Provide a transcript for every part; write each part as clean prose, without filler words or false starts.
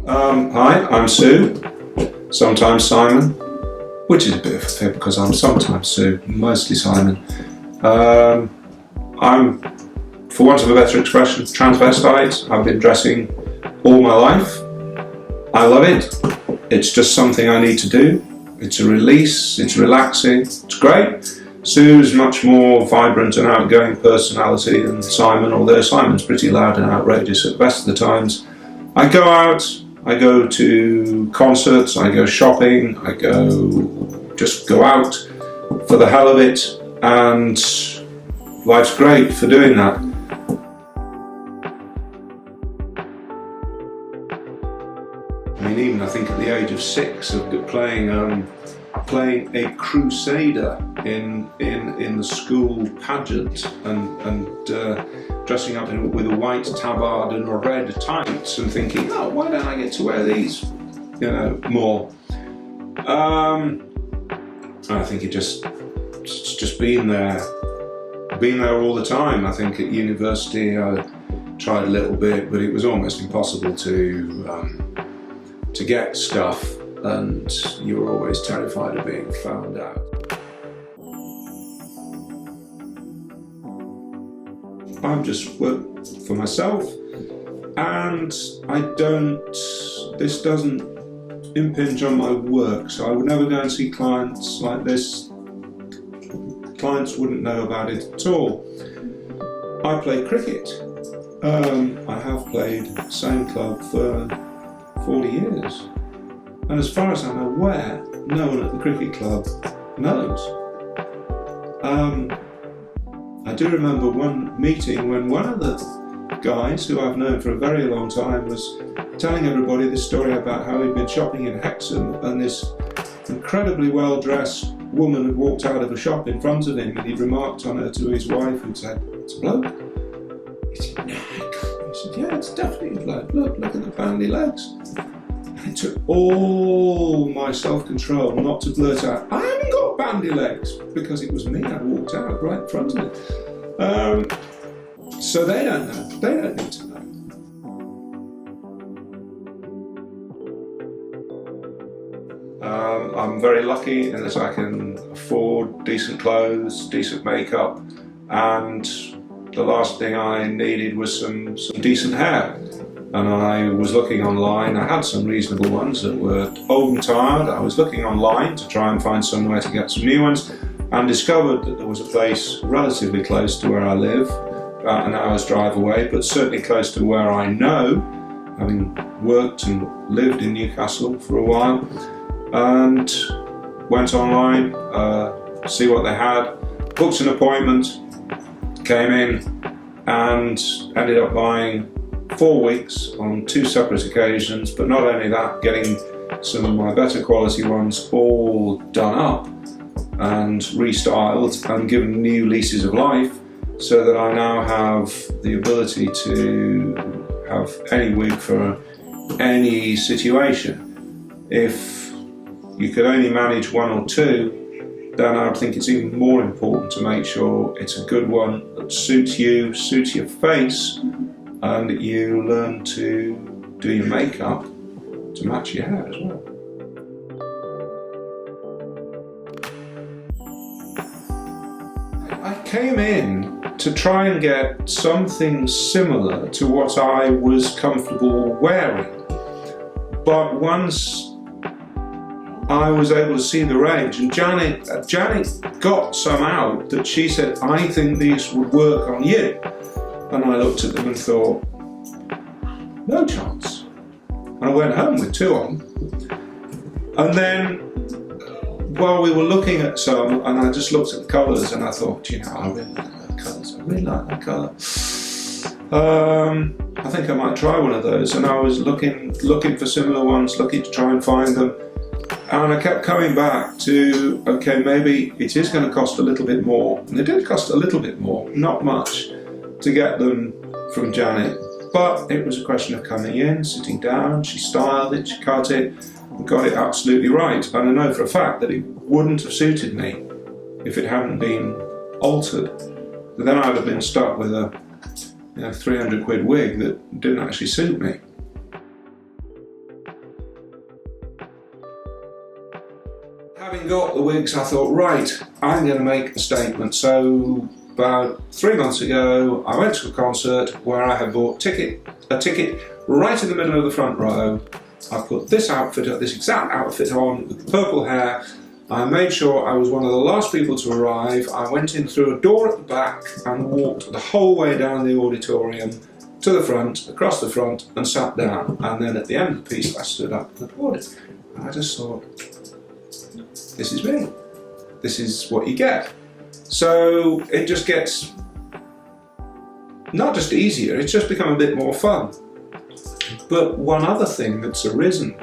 Hi, I'm Sue, sometimes Simon, which is a bit of a fib because I'm sometimes Sue, mostly Simon. I'm, for want of a better expression, transvestite. I've been dressing all my life. I love it. It's just something I need to do. It's a release, it's relaxing, it's great. Sue's much more vibrant and outgoing personality than Simon, although Simon's pretty loud and outrageous at the best of the times. I go out, I go to concerts, I go shopping, I just go out for the hell of it, and life's great for doing that. I mean, even I think at the age of 6 of playing a crusader in the school pageant and dressing up with a white tabard and red tights and thinking, oh, why don't I get to wear these, more? I think it's just been there all the time. I think at university I tried a little bit, but it was almost impossible to get stuff, and you were always terrified of being found out. I've just worked for myself, and this doesn't impinge on my work, so I would never go and see clients like this. Clients wouldn't know about it at all. I play cricket. I have played the same club for 40 years. And as far as I'm aware, no one at the cricket club knows. I do remember one meeting when one of the guys, who I've known for a very long time, was telling everybody this story about how he'd been shopping in Hexham and this incredibly well-dressed woman had walked out of a shop in front of him, and he'd remarked on her to his wife, who'd said, "It's a bloke." He said, "No, he said, "Yeah, it's definitely a bloke. Look at the bandy legs." It took all my self-control not to blurt out, "I haven't got bandy legs," because it was me. I walked out right in front of it. So they don't know. They don't need to know. I'm very lucky in that I can afford decent clothes, decent makeup, and the last thing I needed was some decent hair. And I was looking online. I had some reasonable ones that were old and tired. I was looking online to try and find somewhere to get some new ones, and discovered that there was a place relatively close to where I live, about an hour's drive away, but certainly close to where I know, having worked and lived in Newcastle for a while, and went online, see what they had, booked an appointment, came in, and ended up buying 4 weeks on 2 separate occasions, but not only that, getting some of my better quality ones all done up and restyled and given new leases of life, so that I now have the ability to have any wig for any situation. If you could only manage 1 or 2, then I would think it's even more important to make sure it's a good one that suits you, suits your face, and you learn to do your makeup to match your hair as well. I came in to try and get something similar to what I was comfortable wearing, but once I was able to see the range, and Janet got some out that she said, "I think these would work on you." And I looked at them and thought, no chance. And I went home with 2 on. And then, while we were looking at some, and I just looked at the colours, and I thought, I really like that colours. I really like that colour. I think I might try one of those. And I was looking for similar ones, looking to try and find them. And I kept coming back to, okay, maybe it is going to cost a little bit more. And it did cost a little bit more, not much, to get them from Janet. But it was a question of coming in, sitting down, she styled it, she cut it, and got it absolutely right. And I know for a fact that it wouldn't have suited me if it hadn't been altered. But then I would have been stuck with a 300 quid wig that didn't actually suit me. Having got the wigs, I thought, right, I'm going to make a statement. So about 3 months ago, I went to a concert where I had bought a ticket right in the middle of the front row. I put this exact outfit on with purple hair. I made sure I was one of the last people to arrive. I went in through a door at the back and walked the whole way down the auditorium to the front, across the front, and sat down. And then at the end of the piece, I stood up and applauded. And I just thought, this is me. This is what you get. So it just gets not just easier, it's just become a bit more fun. But one other thing that's arisen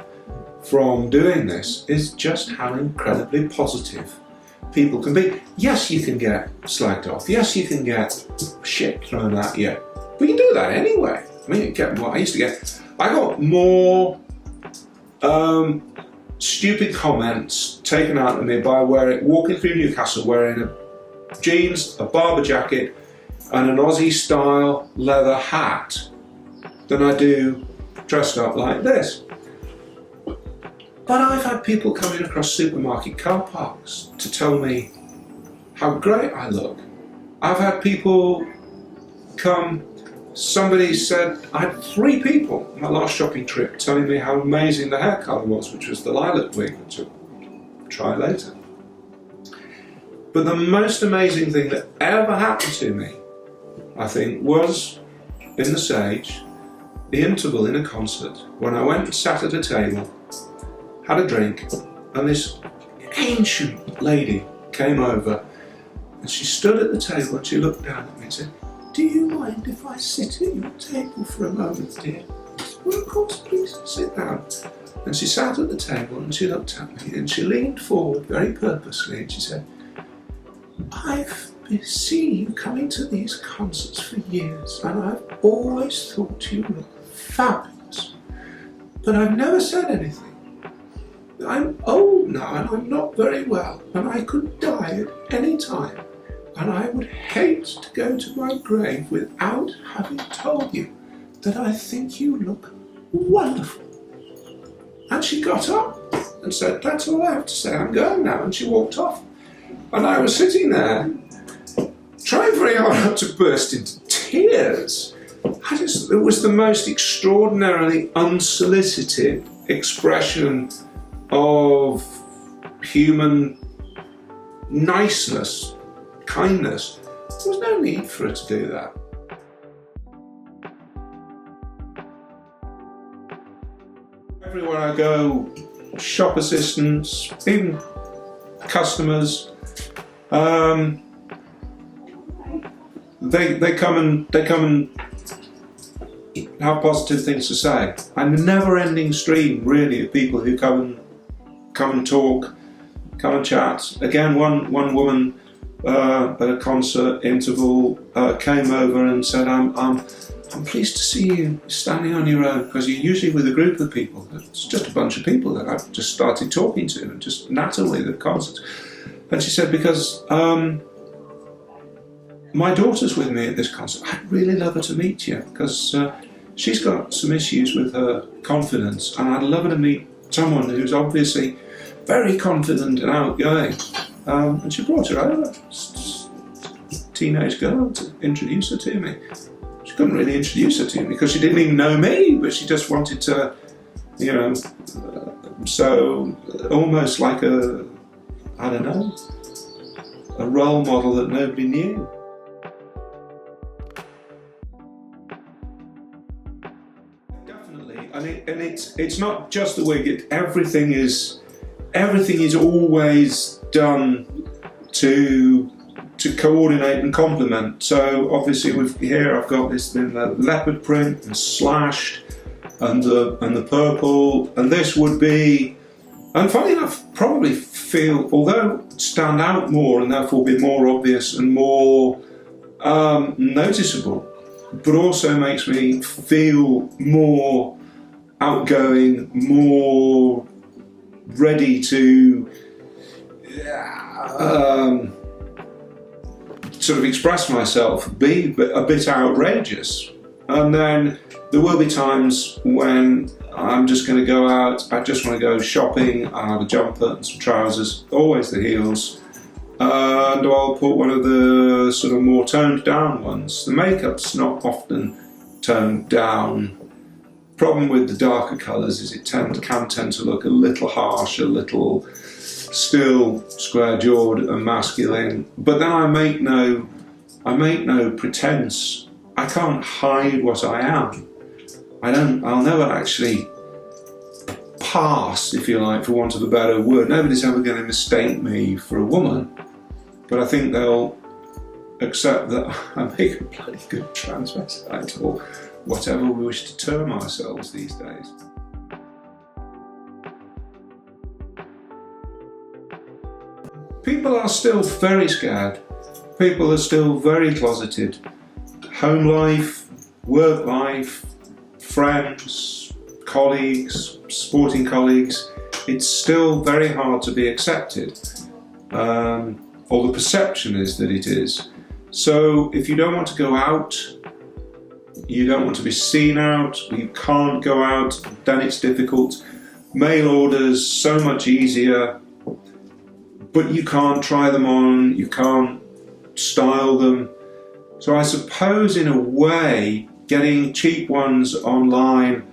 from doing this is just how incredibly positive people can be. Yes, you can get slagged off. Yes, you can get shit thrown at you. But you do that anyway. I mean, you get what I used to get. I got more stupid comments taken out of me by walking through Newcastle wearing jeans, a Barber jacket, and an Aussie style leather hat than I do dressed up like this. But I've had people coming across supermarket car parks to tell me how great I look. I've had people come, somebody said, I had 3 people on my last shopping trip telling me how amazing the hair colour was, which was the lilac wig, which I'll try later. But the most amazing thing that ever happened to me, I think, was in the stage, the interval in a concert, when I went and sat at a table, had a drink, and this ancient lady came over, and she stood at the table and she looked down at me and said, "Do you mind if I sit at your table for a moment, dear?" I said, "Well, of course, please sit down." And she sat at the table and she looked at me and she leaned forward very purposely and she said, "I've been seeing you coming to these concerts for years and I've always thought you look fabulous, but I've never said anything. I'm old now and I'm not very well and I could die at any time and I would hate to go to my grave without having told you that I think you look wonderful." And she got up and said, "That's all I have to say, I'm going now," and she walked off. And I was sitting there trying very hard not to burst into tears. It was the most extraordinarily unsolicited expression of human niceness, kindness. There was no need for her to do that. Everywhere I go, shop assistants, even customers, they come and have positive things to say. A never-ending stream, really, of people who come and talk, come and chat. Again, one woman at a concert interval came over and said, "I'm pleased to see you standing on your own, because you're usually with a group of people. It's just a bunch of people that I've just started talking to and just natter with at concerts." And she said, "Because my daughter's with me at this concert. I'd really love her to meet you, because she's got some issues with her confidence, and I'd love her to meet someone who's obviously very confident and outgoing." And she brought her over, a teenage girl, to introduce her to me. She couldn't really introduce her to me because she didn't even know me, but she just wanted to, so almost like a role model that nobody knew. Definitely, and it's not just the wig. Everything is always done to coordinate and complement. So obviously here I've got this in the leopard print and slashed and the purple, and this would be, and funny enough, probably feel, although stand out more and therefore be more obvious and more noticeable, but also makes me feel more outgoing, more ready to sort of express myself, be a bit outrageous. And then there will be times when I'm just going to go out, I just want to go shopping, I'll have a jumper and some trousers, always the heels, and I'll put one of the sort of more toned down ones. The makeup's not often toned down. Problem with the darker colours is it can tend to look a little harsh, a little still square-jawed and masculine. But then I make no pretense. I can't hide what I am. I'll never actually pass, if you like, for want of a better word. Nobody's ever going to mistake me for a woman. But I think they'll accept that I make a bloody good transvestite, or whatever we wish to term ourselves these days. People are still very scared. People are still very closeted. Home life, work life, friends, colleagues, sporting colleagues, it's still very hard to be accepted. Or the perception is that it is. So if you don't want to go out, you don't want to be seen out, you can't go out, then it's difficult. Mail orders, so much easier, but you can't try them on, you can't style them. So I suppose in a way, getting cheap ones online,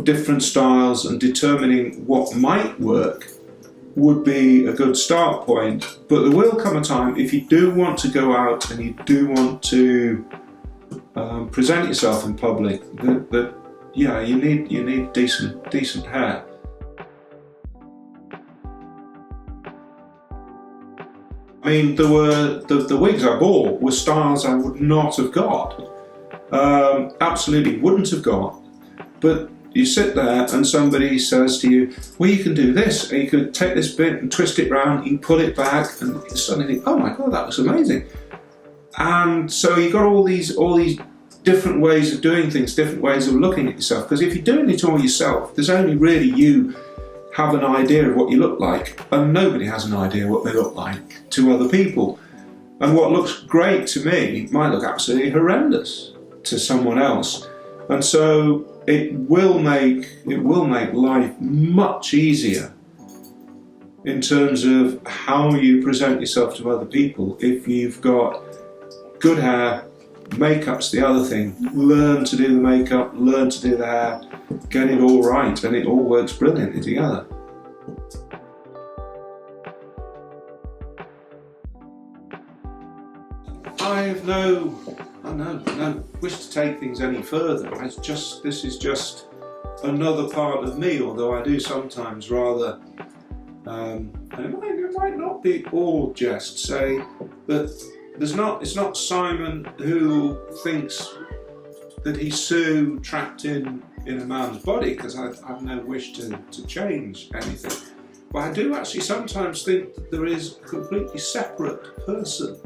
different styles, and determining what might work would be a good start point. But there will come a time, if you do want to go out and you do want to present yourself in public, that yeah, you need decent hair. I mean, there were the wigs I bought were styles I would not have got. Absolutely wouldn't have got. But you sit there and somebody says to you, well, you can do this, and you could take this bit and twist it round, you can pull it back, and you suddenly think, oh my God, that looks amazing. And so you've got all these different ways of doing things, different ways of looking at yourself, because if you're doing it all yourself, there's only really you have an idea of what you look like, and nobody has an idea what they look like to other people. And what looks great to me might look absolutely horrendous to someone else. And so it will make life much easier in terms of how you present yourself to other people if you've got good hair. Makeup's the other thing. Learn to do the makeup, learn to do the hair, get it all right, and it all works brilliantly together. I have no wish to take things any further. This is just another part of me, although I do sometimes rather, and it might not be all jest, say that it's not Simon who thinks that he's so trapped in a man's body, because I have no wish to change anything. But I do actually sometimes think that there is a completely separate person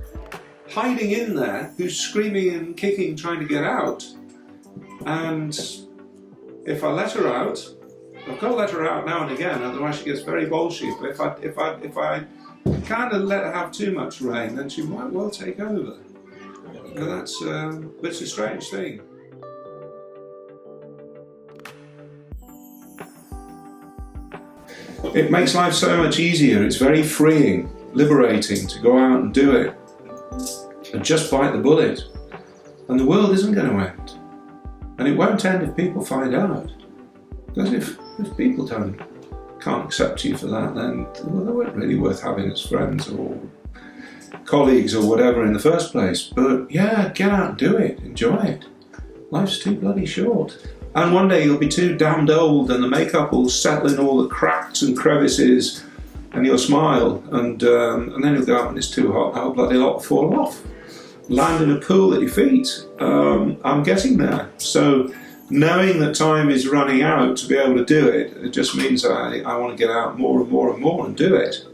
hiding in there who's screaming and kicking, trying to get out. And if I let her out, I've got to let her out now and again, otherwise she gets very bolshy. But if I kind of let her have too much reign, then she might well take over. And it's a strange thing. It makes life so much easier. It's very freeing, liberating to go out and do it. And just bite the bullet. And the world isn't going to end. And it won't end if people find out. Because if people can't accept you for that, then they weren't really worth having as friends or colleagues or whatever in the first place. But yeah, get out and do it. Enjoy it. Life's too bloody short. And one day you'll be too damned old and the makeup will settle in all the cracks and crevices and you'll smile and then you'll go out and it's too hot, a whole bloody lot will fall off. Land in a pool at your feet. I'm getting there. So knowing that time is running out to be able to do it, it just means I want to get out more and more and more and do it.